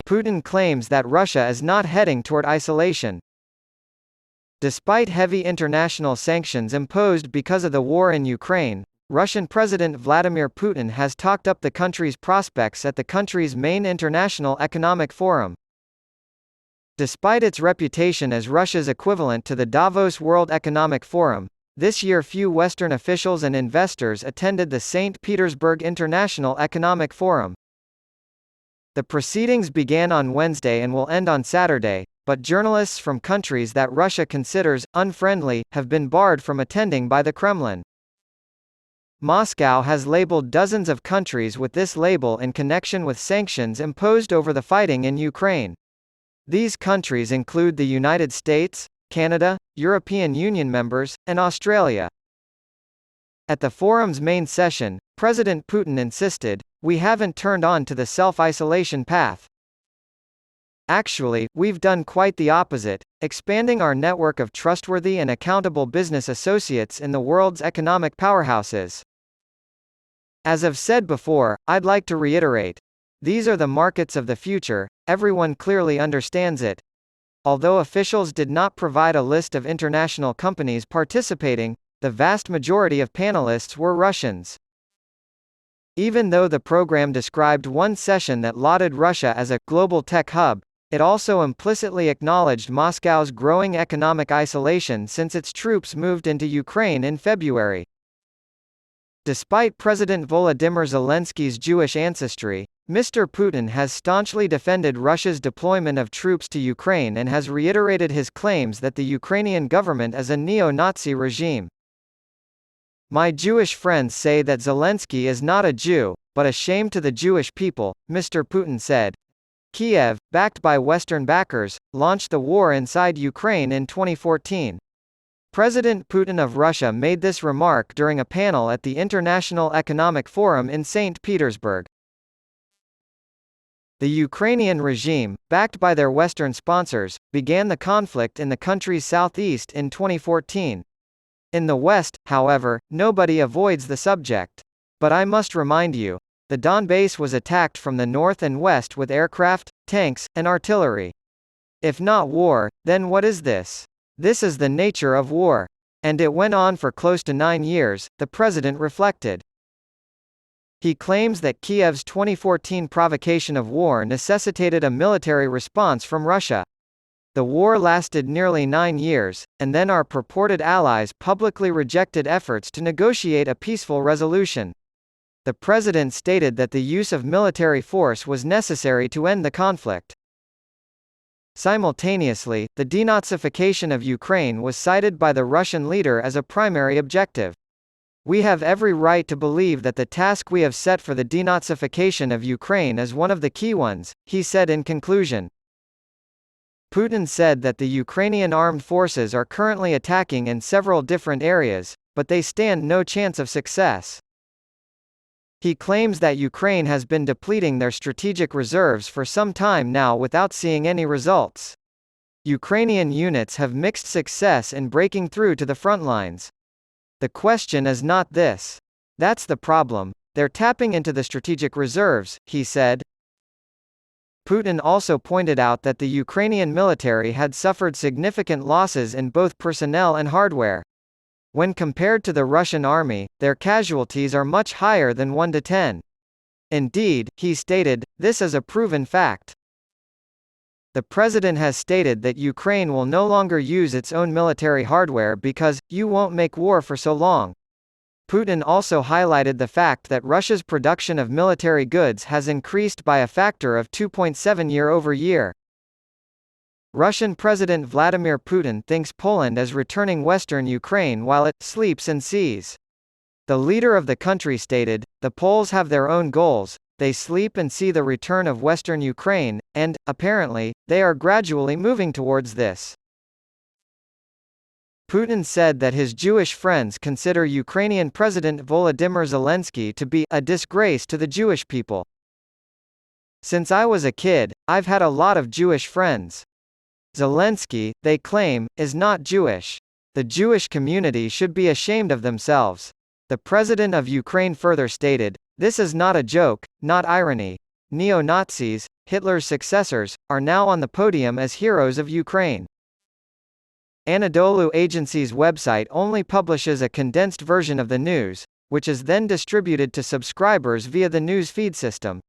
Putin claims that Russia is not heading toward isolation. Despite heavy international sanctions imposed because of the war in Ukraine, Russian President Vladimir Putin has talked up the country's prospects at the country's main international economic forum. Despite its reputation as Russia's equivalent to the Davos World Economic Forum, this year few Western officials and investors attended the St. Petersburg International Economic Forum. The proceedings began on Wednesday and will end on Saturday, but journalists from countries that Russia considers unfriendly have been barred from attending by the Kremlin. Moscow has labeled dozens of countries with this label in connection with sanctions imposed over the fighting in Ukraine. These countries include the United States, Canada, European Union members, and Australia. At the forum's main session, President Putin insisted, "We haven't turned on to the self-isolation path. Actually, we've done quite the opposite, expanding our network of trustworthy and accountable business associates in the world's economic powerhouses. As I've said before, I'd like to reiterate. These are the markets of the future, everyone clearly understands it." Although officials did not provide a list of international companies participating, the vast majority of panelists were Russians. Even though the program described one session that lauded Russia as a global tech hub, it also implicitly acknowledged Moscow's growing economic isolation since its troops moved into Ukraine in February. Despite President Volodymyr Zelensky's Jewish ancestry, Mr. Putin has staunchly defended Russia's deployment of troops to Ukraine and has reiterated his claims that the Ukrainian government is a neo-Nazi regime. "My Jewish friends say that Zelensky is not a Jew, but a shame to the Jewish people," Mr. Putin said. Kiev, backed by Western backers, launched the war inside Ukraine in 2014. President Putin of Russia made this remark during a panel at the International Economic Forum in St. Petersburg. The Ukrainian regime, backed by their Western sponsors, began the conflict in the country's southeast in 2014. In the West, however, nobody avoids the subject. But I must remind you, the Donbass was attacked from the north and west with aircraft, tanks, and artillery. If not war, then what is this? This is the nature of war. And it went on for close to 9 years, the president reflected. He claims that Kiev's 2014 provocation of war necessitated a military response from Russia. The war lasted nearly 9 years, and then our purported allies publicly rejected efforts to negotiate a peaceful resolution. The president stated that the use of military force was necessary to end the conflict. Simultaneously, the denazification of Ukraine was cited by the Russian leader as a primary objective. "We have every right to believe that the task we have set for the denazification of Ukraine is one of the key ones," he said in conclusion. Putin said that the Ukrainian armed forces are currently attacking in several different areas, but they stand no chance of success. He claims that Ukraine has been depleting their strategic reserves for some time now without seeing any results. Ukrainian units have mixed success in breaking through to the front lines. "The question is not this. That's the problem. They're tapping into the strategic reserves," he said. Putin also pointed out that the Ukrainian military had suffered significant losses in both personnel and hardware. When compared to the Russian army, their casualties are much higher than 1 to 10. Indeed, he stated, this is a proven fact. The president has stated that Ukraine will no longer use its own military hardware because, "You won't make war for so long." Putin also highlighted the fact that Russia's production of military goods has increased by a factor of 2.7 year-over-year. Russian President Vladimir Putin thinks Poland is returning western Ukraine while it sleeps and sees. The leader of the country stated, "The Poles have their own goals, they sleep and see the return of western Ukraine, and, apparently, they are gradually moving towards this." Putin said that his Jewish friends consider Ukrainian President Volodymyr Zelensky to be a disgrace to the Jewish people. "Since I was a kid, I've had a lot of Jewish friends. Zelensky, they claim, is not Jewish. The Jewish community should be ashamed of themselves." The president of Ukraine further stated, "This is not a joke, not irony. neo-Nazis, Hitler's successors, are now on the podium as heroes of Ukraine. Anadolu Agency's website only publishes a condensed version of the news, which is then distributed to subscribers via the news feed system.